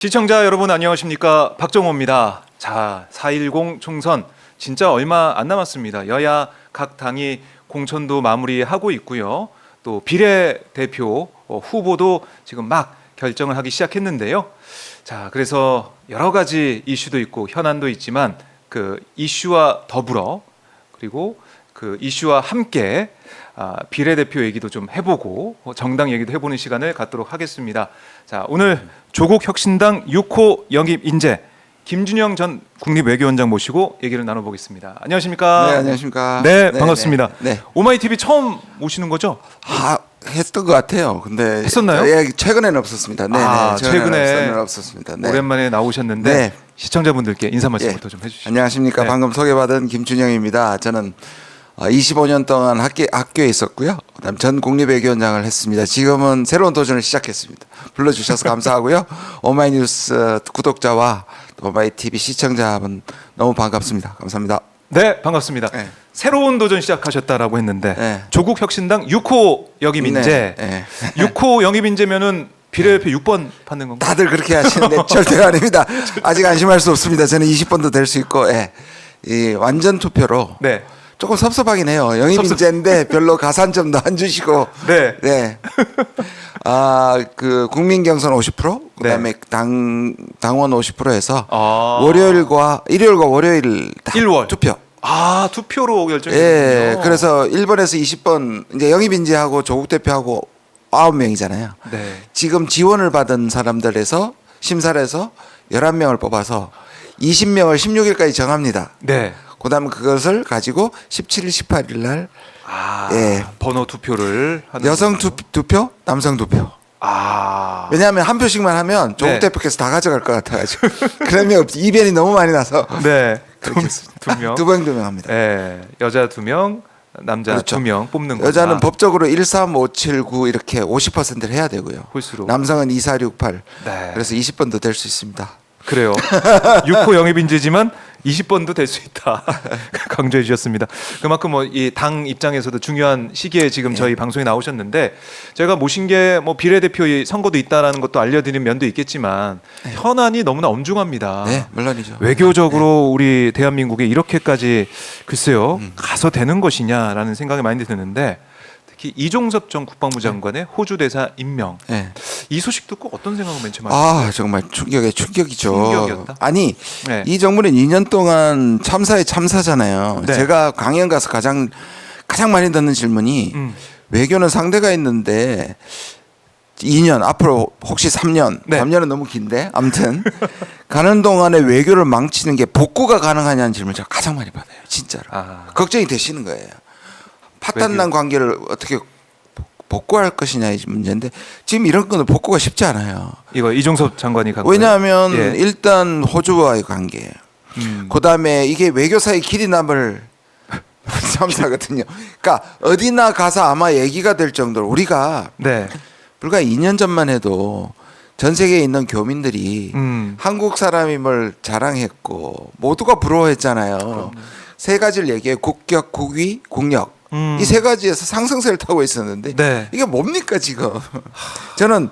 시청자 여러분 안녕하십니까, 박정호입니다. 자, 4.10 총선 진짜 얼마 안 남았습니다. 여야 각 당이 공천도 마무리하고 있고요. 또 비례대표 후보도 지금 막 결정을 하기 시작했는데요. 자, 그래서 여러 가지 이슈도 있고 현안도 있지만 그 이슈와 더불어 그리고 그 이슈와 함께 비례대표 얘기도 좀 해보고 정당 얘기도 해보는 시간을 갖도록 하겠습니다. 자, 오늘 조국혁신당 6호 영입 인재 김준영 전 국립외교원장 모시고 얘기를 나눠보겠습니다. 안녕하십니까? 네, 안녕하십니까? 네, 반갑습니다. 네. 오마이TV 처음 오시는 거죠? 했던 것 같아요. 근데 했었나요? 예, 최근에는 없었습니다. 네, 최근에 없었습니다. 네. 오랜만에 나오셨는데 네. 시청자분들께 인사 말씀부터 좀 해주시죠. 안녕하십니까? 네. 방금 소개받은 김준영입니다. 저는 25년 동안 학교에 있었고요. 그다음 전 국립외교원장을 했습니다. 지금은 새로운 도전을 시작했습니다. 불러주셔서 감사하고요. 오마이뉴스 구독자와 오마이TV 시청자분 너무 반갑습니다. 감사합니다. 네, 반갑습니다. 네. 새로운 도전 시작하셨다라고 했는데 네. 조국혁신당 6호 영입 인재. 네. 6호 영입 인재면은 비례대표 6번 받는 건가요? 다들 그렇게 하시는데 절대가 아닙니다. 아직 안심할 수 없습니다. 저는 20번도 될 수 있고, 예. 이 완전 투표로 네. 조금 섭섭하긴 해요. 영입 인재인데 별로 가산점도 안 주시고, 네. 네. 그 국민 경선 50%, 그다음에 당원 50%에서 일요일과 월요일 다 1월 투표. 투표로 결정이 예. 됐군요. 그래서 1번에서 20번 이제 영입 인재하고 조국 대표하고 9명이잖아요. 네. 지금 지원을 받은 사람들에서 심사를 해서 11명을 뽑아서 20명을 16일까지 정합니다. 네. 그다음 그것을 가지고 17일, 18일 날 예. 번호 투표를 하는 여성 거군요. 투표, 남성 투표. 왜냐하면 한 표씩만 하면 조국 네. 대표께서 다 가져갈 것 같아가지고 그러면 이변이 너무 많이 나서 네. 그렇게 두 명. 두 명 합니다. 네. 여자 2명, 남자 그렇죠. 2명 뽑는 거다. 여자는 법적으로 13579 이렇게 50%를 해야 되고요. 홀수로. 남성은 2468. 네. 그래서 20번도 될 수 있습니다. 그래요. 6호 영입 인재지만 20번도 될 수 있다. 강조해 주셨습니다. 그만큼 뭐 이 당 입장에서도 중요한 시기에 지금 저희 방송에 나오셨는데 제가 모신 게 뭐 비례대표 선거도 있다라는 것도 알려드린 면도 있겠지만 현안이 너무나 엄중합니다. 네, 물론이죠. 외교적으로 우리 대한민국에 이렇게까지 글쎄요 가서 되는 것이냐라는 생각이 많이 드는데 특히 이종섭 전 국방부 장관의 호주 대사 임명 네. 이 소식 듣고 어떤 생각을 맨 처음에 하셨어요? 정말 충격이죠. 충격이었다? 아니 네. 이 정부는 2년 동안 참사에 참사잖아요. 네. 제가 강연 가서 가장 많이 듣는 질문이 외교는 상대가 있는데 2년 앞으로 혹시 3년, 네. 3년은 너무 긴데 아무튼 가는 동안에 외교를 망치는 게 복구가 가능하냐는 질문을 제가 가장 많이 받아요. 진짜로 걱정이 되시는 거예요. 파탄난 관계를 어떻게 복구할 것이냐의 문제인데 지금 이런 거는 복구가 쉽지 않아요. 이거 이종섭 장관이 간 왜냐하면 거예요? 예. 일단 호주와의 관계, 그다음에 이게 외교사의 길이 남을 참사거든요. 그러니까 어디나 가서 아마 얘기가 될 정도로 우리가 네. 불과 2년 전만 해도 전 세계에 있는 교민들이 한국 사람임을 자랑했고 모두가 부러워했잖아요. 세 가지를 얘기해 국격, 국위, 국력. 이 세 가지에서 상승세를 타고 있었는데 네. 이게 뭡니까 지금? 저는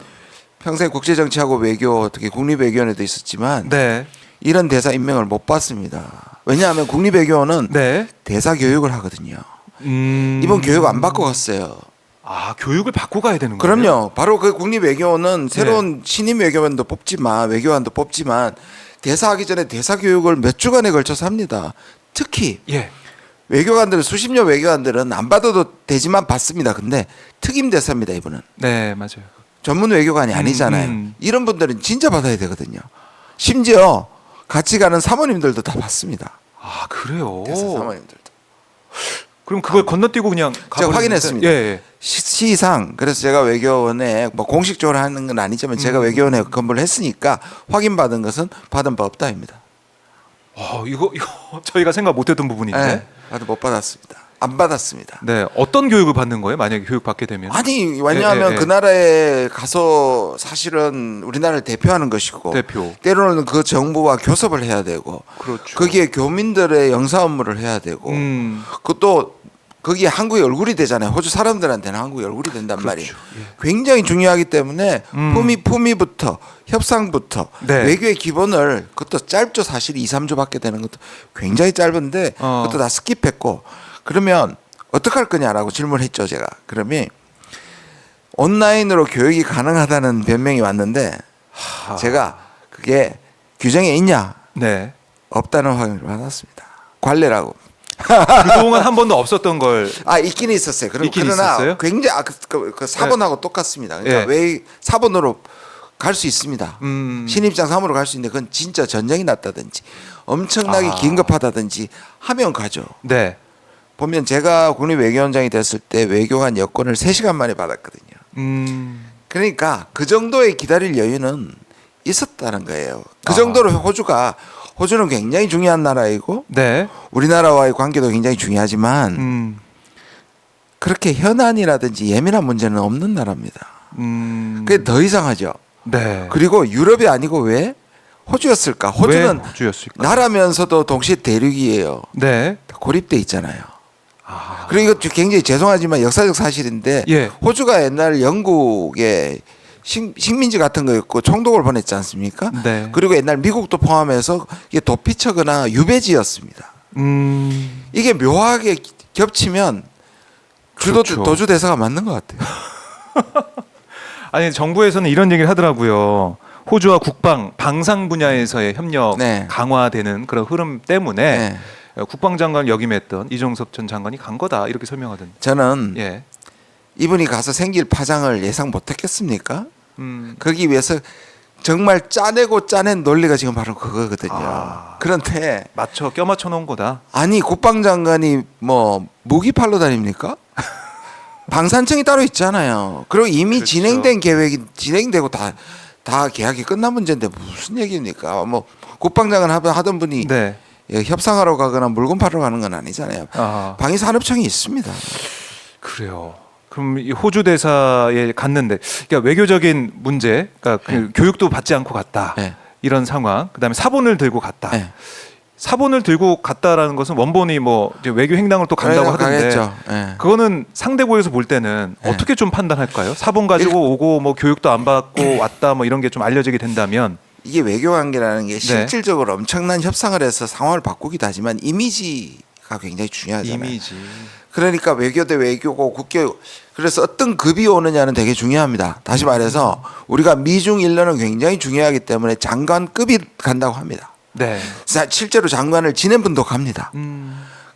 평생 국제 정치하고 외교 특히 국립외교원에도 있었지만 네. 이런 대사 임명을 못 받습니다. 왜냐하면 국립외교원은 네. 대사 교육을 하거든요. 이번 교육 안 받고 갔어요. 교육을 받고 가야 되는 거예요? 그럼요. 바로 그 국립외교원은 새로운 신임 외교관도 뽑지만 외교관도 뽑지만 대사하기 전에 대사 교육을 몇 주간에 걸쳐서 합니다. 특히 예. 외교관들은 수십 년 외교관들은 안 받아도 되지만 받습니다. 근데 특임 대사입니다, 이분은. 네, 맞아요. 전문 외교관이 아니잖아요. 이런 분들은 진짜 받아야 되거든요. 심지어 같이 가는 사모님들도 다 받습니다. 그래요. 대사 사모님들도. 그럼 그걸 건너뛰고 그냥 제가 확인했습니다. 예. 시상 그래서 제가 외교원에 뭐 공식적으로 하는 건 아니지만 제가 외교원에 근무를 했으니까 확인받은 것은 받은 바 없다입니다. 이거 저희가 생각 못했던 부분인데. 네, 못 받았습니다. 안 받았습니다. 네, 어떤 교육을 받는 거예요? 만약에 교육 받게 되면? 아니 왜냐하면 그 나라에 가서 사실은 우리나라를 대표하는 것이고 대표. 때로는 그 정부와 교섭을 해야 되고 그렇죠. 거기에 교민들의 영사 업무를 해야 되고 그것도 거기에 한국의 얼굴이 되잖아요. 호주 사람들한테는 한국의 얼굴이 된단 그렇죠. 말이에요. 예. 굉장히 중요하기 때문에 품위부터 협상부터 네. 외교의 기본을 그것도 짧죠. 사실 2, 3주밖에 되는 것도 굉장히 짧은데 그것도 다 스킵했고 그러면 어떻게 할 거냐라고 질문했죠. 제가. 그러면 온라인으로 교육이 가능하다는 변명이 왔는데 제가 그게 규정에 있냐? 네. 없다는 확인을 받았습니다. 관례라고. 그동안 한 번도 없었던 걸. 있긴 있었어요. 있긴 그러나 있었어요? 굉장히 그 4번하고 똑같습니다. 그러니까 왜 4번으로 갈 수 있습니다. 신입장 3으로 갈 수 있는데 그건 진짜 전쟁이 났다든지 엄청나게 긴급하다든지 하면 가죠. 네. 보면 제가 국립외교원장이 됐을 때 외교관 여권을 3시간 만에 받았거든요. 그러니까 그 정도의 기다릴 여유는 있었다는 거예요. 그 정도로 호주는 굉장히 중요한 나라이고 네. 우리나라와의 관계도 굉장히 중요하지만 그렇게 현안이라든지 예민한 문제는 없는 나라입니다. 그게 더 이상하죠. 네. 그리고 유럽이 아니고 왜 호주였을까? 호주는 왜 호주였을까? 나라면서도 동시에 대륙이에요. 네. 고립돼 있잖아요. 그리고 이거 굉장히 죄송하지만 역사적 사실인데 예. 호주가 옛날 영국의 식민지 같은 거였고 총독을 보냈지 않습니까? 네. 그리고 옛날 미국도 포함해서 이게 도피처거나 유배지였습니다. 이게 묘하게 겹치면 그렇죠. 도주 대사가 맞는 것 같아요. 아니 정부에서는 이런 얘기를 하더라고요. 호주와 국방, 방상 분야에서의 협력 네. 강화되는 그런 흐름 때문에 네. 국방장관 역임했던 이종섭 전 장관이 간 거다 이렇게 설명하던데. 저는 예. 이분이 가서 생길 파장을 예상 못했겠습니까? 음. 거기 위해서 정말 짜내고 짜낸 논리가 지금 바로 그거거든요. 그런데 맞춰 껴맞춰 놓은 거다. 아니 국방장관이 뭐 무기 팔러 다닙니까? 방산청이 따로 있잖아요. 그리고 이미 그렇죠. 진행된 계획이 진행되고 다 계약이 끝난 문제인데 무슨 얘기입니까? 뭐 국방장관 하던 분이 네. 협상하러 가거나 물건 팔러 가는 건 아니잖아요. 방위산업청이 있습니다. 그래요. 그럼 이 호주 대사에 갔는데, 그러니까 외교적인 문제, 그러니까 그 교육도 받지 않고 갔다. 네. 이런 상황. 그다음에 사본을 들고 갔다. 네. 사본을 들고 갔다라는 것은 원본이 뭐 이제 외교 행당을 또 간다고 하던데, 가겠죠. 네. 그거는 상대국에서 볼 때는 네. 어떻게 좀 판단할까요? 사본 가지고 오고 뭐 교육도 안 받고 왔다 뭐 이런 게 좀 알려지게 된다면. 이게 외교 관계라는 게 실질적으로 엄청난 협상을 해서 상황을 바꾸기도 하지만 이미지가 굉장히 중요하잖아요. 이미지. 그러니까 외교 대 외교고 국교 그래서 어떤 급이 오느냐는 되게 중요합니다. 다시 말해서 우리가 미중 일련은 굉장히 중요하기 때문에 장관급이 간다고 합니다. 네. 실제로 장관을 지낸 분도 갑니다.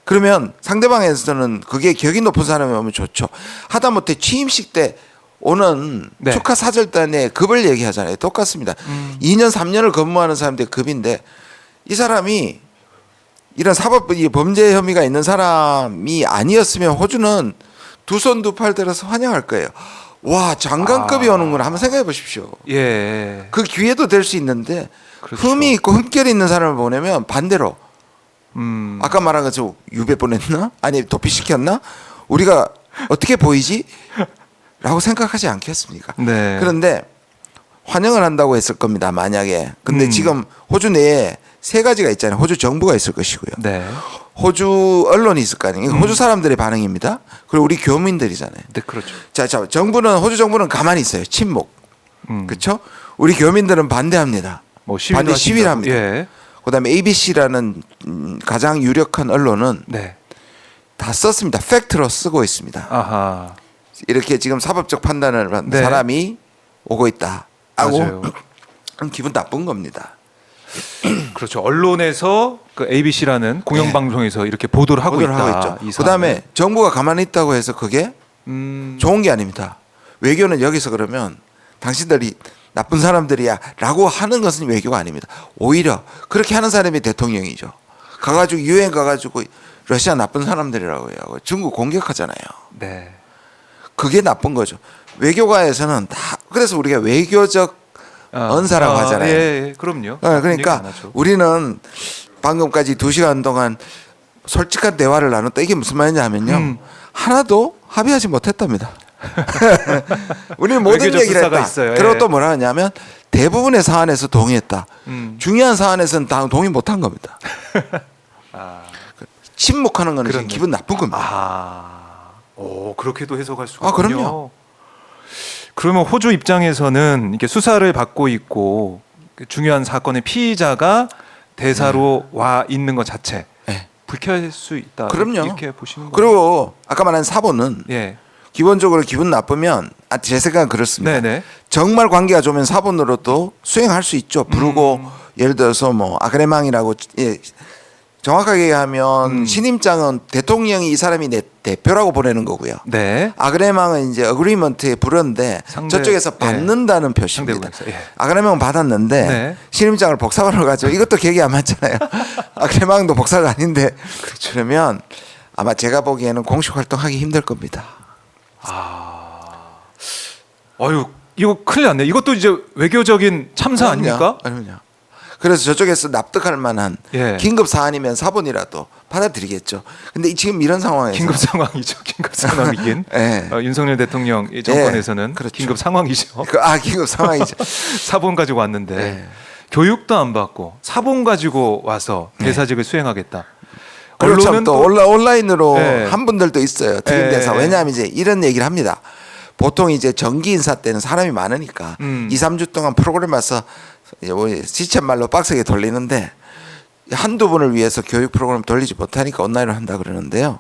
그러면 상대방에서는 그게 격이 높은 사람이 오면 좋죠. 하다못해 취임식 때 오는 네. 축하 사절단의 급을 얘기하잖아요. 똑같습니다. 2년 3년을 근무하는 사람들의 급인데 이 사람이 이런 범죄 혐의가 있는 사람이 아니었으면 호주는 두 손 두 팔 들어서 환영할 거예요. 와 장관급이 오는구나 한번 생각해 보십시오. 예. 그 기회도 될 수 있는데 그렇죠. 흠이 있고 흠결이 있는 사람을 보내면 반대로 아까 말한 것처럼 유배 보냈나? 아니 도피시켰나? 우리가 어떻게 보이지? 라고 생각하지 않겠습니까? 네. 그런데 환영을 한다고 했을 겁니다. 만약에. 근데 지금 호주 내에 3가지가 있잖아요. 호주 정부가 있을 것이고요. 네. 호주 언론이 있을 거 아니에요. 호주 사람들의 반응입니다. 그리고 우리 교민들이잖아요. 네, 그렇죠. 자, 호주 정부는 가만히 있어요. 침묵. 음. 그렇죠? 우리 교민들은 반대합니다. 뭐 시위도 반대 시위를 합니다. 예. 그다음에 ABC라는 가장 유력한 언론은 네. 다 썼습니다. 팩트로 쓰고 있습니다. 아하. 이렇게 지금 사법적 판단을 한 네. 사람이 오고 있다. 맞아요. 하고 기분 나쁜 겁니다. 그렇죠. 언론에서 그 ABC라는 공영방송에서 이렇게 보도를 하고 보도를 있다. 하고 있죠. 그다음에 정부가 가만히 있다고 해서 그게 좋은 게 아닙니다. 외교는 여기서 그러면 당신들이 나쁜 사람들이야 라고 하는 것은 외교가 아닙니다. 오히려 그렇게 하는 사람이 대통령이죠. 가가지고 유엔 가가지고 러시아 나쁜 사람들이라고 해요. 중국 공격하잖아요. 네. 그게 나쁜 거죠. 외교가에서는 다 그래서 우리가 외교적 언사라고 하잖아요. 예, 그럼요. 그러니까 우리는 방금까지 2시간 동안 솔직한 대화를 나눴다. 이게 무슨 말이냐 하면요. 하나도 합의하지 못했답니다. 우리는 모든 외교적 얘기를 수사가 했다. 있어요. 그리고 예. 또 뭐라 하냐면 대부분의 사안에서 동의했다. 중요한 사안에서는 다 동의 못한 겁니다. 침묵하는 거는 지금 그렇네. 기분 나쁜 겁니다. 그렇게도 해석할 수가 아, 있군요. 그럼요. 그러면 호주 입장에서는 이렇게 수사를 받고 있고 중요한 사건의 피의자가 대사로 와 있는 것 자체 네. 불쾌할 수 있다. 그럼요. 이렇게 보시는 거예요. 그리고 아까 말한 사본은 예, 기본적으로 기분 나쁘면 제 생각은 그렇습니다. 네네. 정말 관계가 좋으면 사본으로도 수행할 수 있죠. 부르고 예를 들어서 뭐 아그레망이라고 정확하게 얘기하면 신임장은 대통령이 이 사람이 내 대표라고 보내는 거고요. 네. 아그레망은 이제 어그리먼트에 부르는데 상대- 저쪽에서 네. 받는다는 표시입니다. 상대국에서, 예. 아그레망은 받았는데 네. 신임장을 복사본으로 가지고 이것도 계획이 안 맞잖아요. 아그레망도 복사가 아닌데 그렇죠. 그러면 아마 제가 보기에는 공식 활동하기 힘들 겁니다. 어유 이거 큰일 났네. 이것도 이제 외교적인 참사 그럼요. 아닙니까? 그럼요. 그래서 저쪽에서 납득할 만한 예. 긴급 사안이면 사본이라도 받아들이겠죠. 근데 지금 이런 상황에서 긴급 상황이죠. 긴급 상황이긴. 예. 윤석열 대통령 이 정권에서는 예, 그렇죠. 긴급 상황이죠. 긴급 상황이죠. 사본 가지고 왔는데 네. 교육도 안 받고 사본 가지고 와서 대사직을 수행하겠다. 그리고 참 언론은 또 또 온라인으로 네. 한 분들도 있어요. 특임 대사. 네. 왜냐하면 이제 이런 얘기를 합니다. 보통 이제 정기 인사 때는 사람이 많으니까 2, 3주 동안 프로그램 와서 시쳇말로 빡세게 돌리는데 한두 분을 위해서 교육 프로그램 돌리지 못하니까 온라인으로 한다 그러는데요.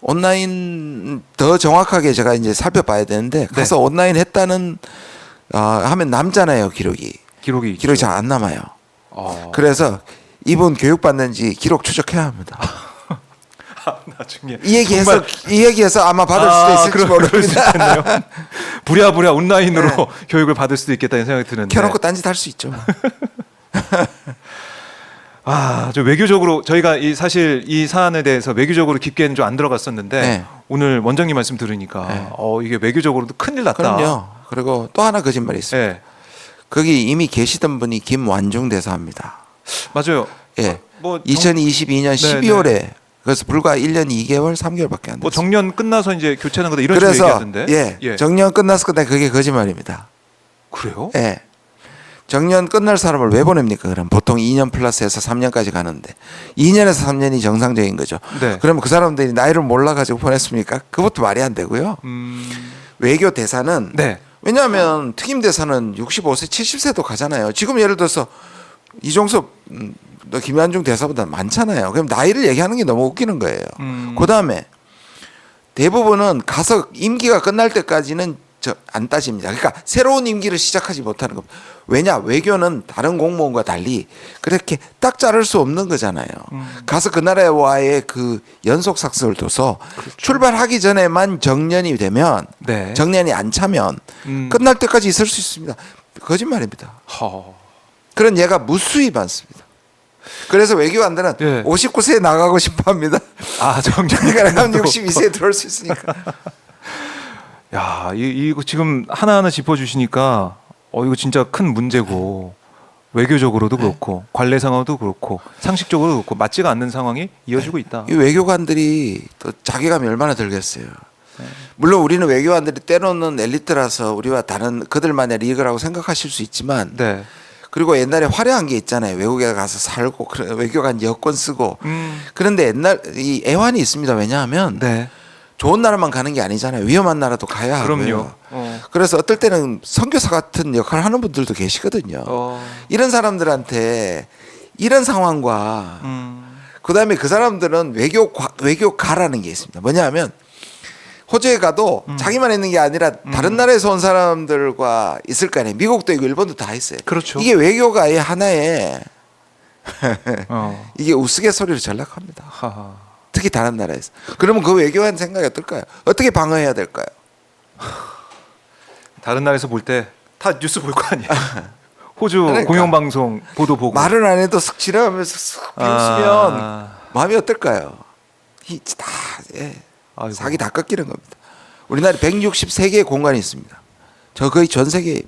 온라인 더 정확하게 제가 이제 살펴봐야 되는데 가서 온라인 했다는 하면 남잖아요, 기록이 잘 안 남아요. 그래서 이분 교육 받는지 기록 추적해야 합니다. 나중에 이 얘기해서 아마 받을 수도 있을지 모릅니다. 부랴부랴 온라인으로 교육을 받을 수도 있겠다는 생각이 드는데. 켜놓고 딴짓 할 수 있죠. 저 외교적으로 저희가 사실 이 사안에 대해서 외교적으로 깊게는 좀 안 들어갔었는데 네. 오늘 원장님 말씀 들으니까 네. 이게 외교적으로도 큰일 났다. 그럼요. 그리고 또 하나 거짓말이 있습니다. 예, 거기 이미 계시던 분이 김완중 대사입니다. 맞아요. 예. 뭐 2022년 네, 12월에 그래서 불과 1년 2개월, 3개월밖에 안 됐어요. 뭐 정년 끝나서 이제 교체하는 거다 이런 식으로 그래서 얘기하던데. 정년 끝났을 건데 그게 거짓말입니다. 그래요? 예. 정년 끝날 사람을 왜 보냅니까? 그럼 보통 2년 플러스해서 3년까지 가는데 2년에서 3년이 정상적인 거죠. 네. 그러면 그 사람들이 나이를 몰라가지고 보냈습니까? 그것도 말이 안 되고요. 외교 대사는 네. 왜냐하면 특임 대사는 65세, 70세도 가잖아요. 지금 예를 들어서 이종섭, 김완중 대사보다 많잖아요. 그럼 나이를 얘기하는 게 너무 웃기는 거예요. 그 다음에 대부분은 가서 임기가 끝날 때까지는 안 따집니다. 그러니까 새로운 임기를 시작하지 못하는 겁니다. 왜냐? 외교는 다른 공무원과 달리 그렇게 딱 자를 수 없는 거잖아요. 가서 그 나라와의 그 연속 삭스를 둬서 출발하기 전에만 정년이 되면 네. 정년이 안 차면 끝날 때까지 있을 수 있습니다. 거짓말입니다. 그런 예가 무수히 많습니다. 그래서 외교관들은 예. 59세에 나가고 싶어합니다. 정년. 그러니까 62세에 들어올 수 있으니까. 야, 이거 지금 하나하나 짚어주시니까 이거 진짜 큰 문제고 외교적으로도 그렇고 관례 상황도 그렇고 상식적으로도 그렇고 맞지가 않는 상황이 이어지고 있다. 이 외교관들이 또 자괴감이 얼마나 들겠어요. 물론 우리는 외교관들이 때로는 엘리트라서 우리와 다른 그들만의 리그라고 생각하실 수 있지만 네. 그리고 옛날에 화려한 게 있잖아요. 외국에 가서 살고 외교관 여권 쓰고 그런데 옛날 이 애환이 있습니다. 왜냐하면 네. 좋은 나라만 가는 게 아니잖아요. 위험한 나라도 가야 하고요. 그럼요. 그래서 어떨 때는 선교사 같은 역할을 하는 분들도 계시거든요. 이런 사람들한테 이런 상황과 그다음에 그 사람들은 외교가라는 게 있습니다. 뭐냐하면 호주에 가도 자기만 있는 게 아니라 다른 나라에서 온 사람들과 있을 거 아니에요. 미국도 있고 일본도 다 있어요. 그렇죠. 이게 외교가의 하나의 이게 우스갯소리로 전락합니다. 하하. 특히 다른 나라에서. 그러면 그 외교관 생각이 어떨까요? 어떻게 방어해야 될까요? 다른 나라에서 볼 때 다 뉴스 볼 거 아니에요. 호주 그러니까. 공영방송 보도 보고 말은 안 해도 슥 지나가면서 슥 비웃으면 마음이 어떨까요? 다 아이고. 사기 다 꺾이는 겁니다. 우리나라에 163개의 공간이 있습니다. 저 거의 전 세계에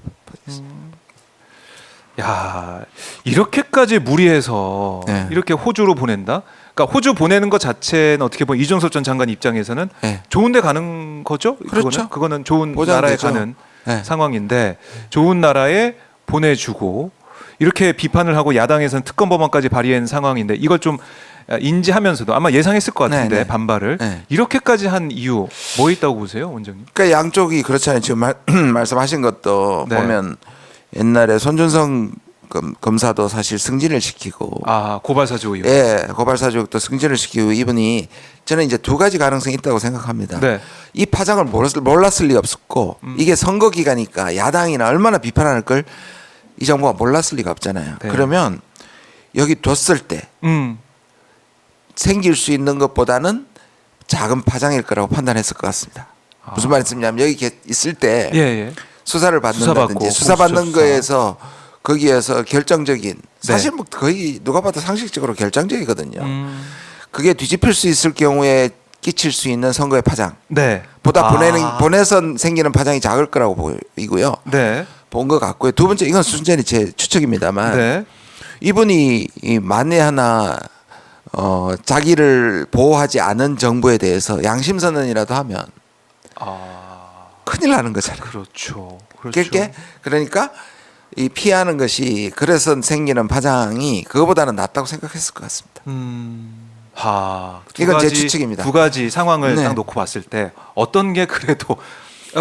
야, 이렇게까지 무리해서 네. 이렇게 호주로 보낸다? 그러니까 호주 보내는 것 자체는 어떻게 보면 이종섭 전 장관 입장에서는 네. 좋은 데 가는 거죠? 그렇죠. 그거는 좋은 보장되죠. 나라에 가는 네. 상황인데 좋은 나라에 보내주고 이렇게 비판을 하고 야당에서는 특검 법안까지 발의한 상황인데 이걸 좀 인지하면서도 아마 예상했을 것 같은데 네, 네. 반발을 네. 이렇게까지 한 이유 뭐 있다고 보세요, 원장님? 그러니까 양쪽이 그렇잖아요. 지금 말씀하신 것도 네. 보면 옛날에 손준성 검사도 사실 승진을 시키고 고발사주 의혹. 예, 고발사주도 승진을 시키고 이분이 저는 이제 두 가지 가능성이 있다고 생각합니다. 네. 이 파장을 몰랐을 리가 없었고 이게 선거 기간이니까 야당이나 얼마나 비판할 걸 이 정부가 몰랐을 리가 없잖아요. 네. 그러면 여기 뒀을 때 음. 생길 수 있는 것보다는 작은 파장일 거라고 판단했을 것 같습니다. 무슨 말씀이냐면 여기 있을 때 예, 예. 수사를 받는다든지 수사받는 공수처 거에서 거기에서 결정적인 네. 사실 뭐 거의 누가 봐도 상식적으로 결정적이거든요. 음. 그게 뒤집힐 수 있을 경우에 끼칠 수 있는 선거의 파장 네. 보다 보내서 생기는 파장이 작을 거라고 보이고요. 네. 본 것 같고요. 두 번째 이건 순전히 제 추측입니다만 네. 이분이 이 만에 하나 자기를 보호하지 않은 정부에 대해서 양심 선언이라도 하면 큰일 나는 거잖아요. 그렇죠. 그렇죠. 그러니까 이 피하는 것이 그래서 생기는 파장이 그거보다는 낫다고 생각했을 것 같습니다. 이건 제 추측입니다. 두 가지 상황을 네. 딱 놓고 봤을 때 어떤 게 그래도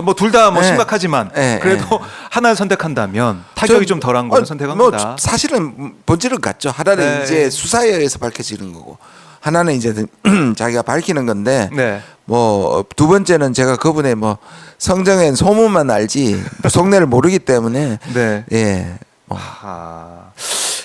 뭐 둘 다 뭐 네. 심각하지만 네, 그래도 하나를 선택한다면 타격이 좀 덜한 거는 선택합니다. 뭐 사실은 본질은 같죠. 하나는 네. 이제 수사에 의해서 밝혀지는 거고 하나는 이제 자기가 밝히는 건데 네. 뭐 두 번째는 제가 그분의 뭐 성정엔 소문만 알지 속내를 모르기 때문에 네. 예.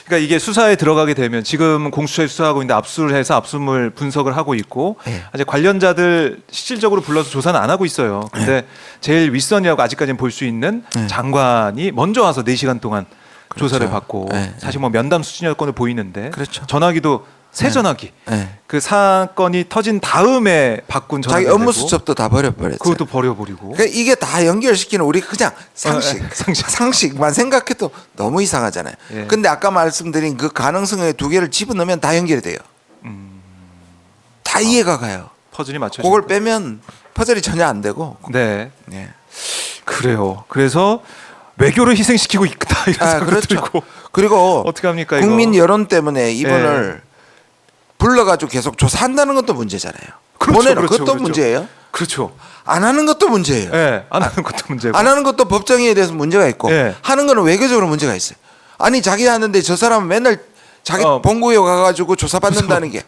그러니까 이게 수사에 들어가게 되면 지금 공수처에 수사하고 있는데 압수를 해서 압수물 분석을 하고 있고 네. 아직 관련자들 실질적으로 불러서 조사는 안 하고 있어요. 근데 제일 윗선이라고 아직까지는 볼 수 있는 네. 장관이 먼저 와서 4시간 동안 그렇죠. 조사를 받고 네. 사실 뭐 면담 수준이었건을 보이는데 그렇죠. 전화기도 새 네. 전화기 네. 그 사건이 터진 다음에 바꾼 전화기 자기 업무 수첩도 다 버려버렸죠. 그것도 버려버리고 그러니까 이게 다 연결시키는 우리 그냥 상식, 상식. 상식만 생각해도 너무 이상하잖아요. 예. 근데 아까 말씀드린 그 가능성의 두 개를 집어넣으면 다 연결이 돼요. 다 이해가 가요. 퍼즐이 맞춰. 그걸 빼면 퍼즐이 전혀 안 되고. 네. 예. 그래요. 그래서 외교를 희생시키고 있다 이런 생각도 그렇죠. 들고 그리고 어떻게 합니까 이거? 국민 여론 때문에 이분을 불러가지고 계속 조사한다는 것도 문제잖아요. 그렇죠, 보내는 그렇죠, 것도 그렇죠. 문제예요. 그렇죠. 안 하는 것도 문제예요. 예, 안 하는 것도 문제고. 안 하는 것도 법정에 대해서 문제가 있고 예. 하는 거는 외교적으로 문제가 있어요. 아니 자기 하는데 저 사람은 맨날 자기 본국에 가가지고 조사받는다는 게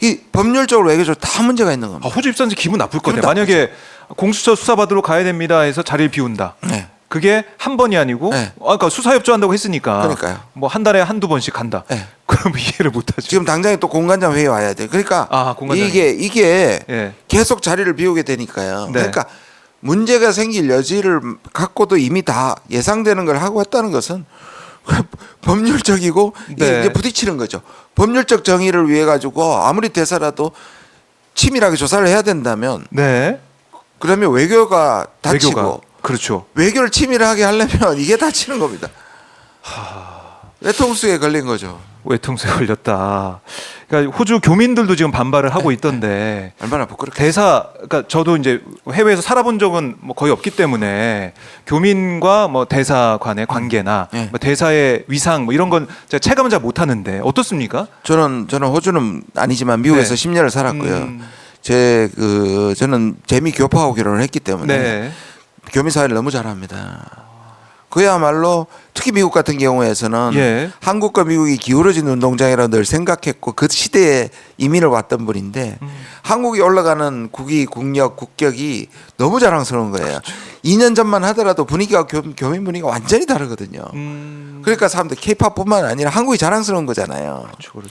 이 법률적으로 외교적으로 다 문제가 있는 겁니다. 호주 입장에서 기분 나쁠 것 기분 같아요. 만약에 공수처 수사 받으러 가야 됩니다 해서 자리를 비운다. 네. 그게 한 번이 아니고 네. 그러니까 수사 협조한다고 했으니까 그러니까요. 뭐 한 달에 한두 번씩 간다. 네. 그럼 이해를 못 하죠. 지금 당장에 또 공관장 회의 와야 돼. 그러니까 공관장 이게 예. 계속 자리를 비우게 되니까요. 네. 그러니까 문제가 생길 여지를 갖고도 이미 다 예상되는 걸 하고 했다는 것은 법률적이고 네. 이제 부딪히는 거죠. 법률적 정의를 위해 가지고 아무리 대사라도 치밀하게 조사를 해야 된다면 네. 그러면 외교가 다치고 외교가 그렇죠. 외교를 치밀하게 하려면 이게 다치는 겁니다. 외통수에 걸린 거죠. 외통수에 걸렸다. 그러니까 호주 교민들도 지금 반발을 하고 있던데 얼마나 부끄럽게. 그러니까 저도 이제 해외에서 살아본 적은 뭐 거의 없기 때문에 교민과 뭐 대사 간의 관계나 네. 뭐 대사의 위상 뭐 이런 건 제가 체감은 잘 못하는데 어떻습니까? 저는 호주는 아니지만 미국에서 네. 10년을 살았고요. 저는 재미 교포하고 결혼을 했기 때문에 네. 교민 사회를 너무 잘합니다. 그야말로 특히 미국 같은 경우에서는 예. 한국과 미국이 기울어진 운동장이라고 늘 생각했고 그 시대에 이민을 왔던 분인데 한국이 올라가는 국력, 국격이 너무 자랑스러운 거예요. 2년 전만 하더라도 분위기가 교민 분위기가 완전히 다르거든요. 그러니까 사람들 케이팝뿐만 아니라 한국이 자랑스러운 거잖아요. 그렇죠.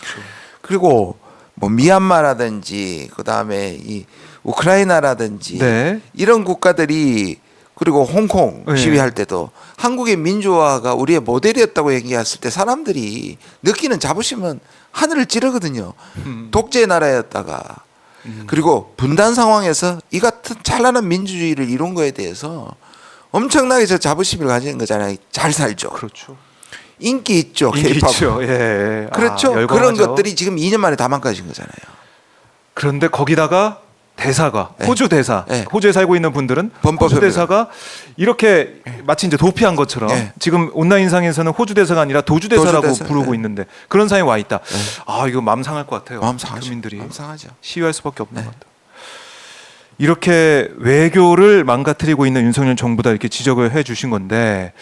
그리고 뭐 미얀마라든지 그다음에 이 우크라이나라든지 네. 이런 국가들이 그리고 홍콩 네. 시위할 때도 한국의 민주화가 우리의 모델이었다고 얘기했을 때 사람들이 느끼는 자부심은 하늘을 찌르거든요. 독재 나라였다가 그리고 분단 상황에서 이 같은 찬란한 민주주의를 이룬 거에 대해서 엄청나게 저 자부심을 가지는 거잖아요. 잘 살죠. 그렇죠. 인기 있죠. 인기 K-pop. 있죠. 예. 그렇죠. 열광하죠. 그런 것들이 지금 2년 만에 다 망가진 거잖아요. 그런데 거기다가 대사가 네. 호주 대사, 네. 호주에 살고 있는 분들은 범법 호주 혐의가. 대사가 이렇게 마치 이제 도피한 것처럼 네. 지금 온라인상에서는 호주 대사가 아니라 도주 대사라고 도주 대사. 부르고 네. 있는데 그런 상황에 와 있다. 아 이거 마음 상할 것 같아요. 마음 상하죠. 국민들이 마음 상하죠. 시위할 수밖에 없는 것 같아요. 이렇게 외교를 망가뜨리고 있는 윤석열 정부다 이렇게 지적을 해주신 건데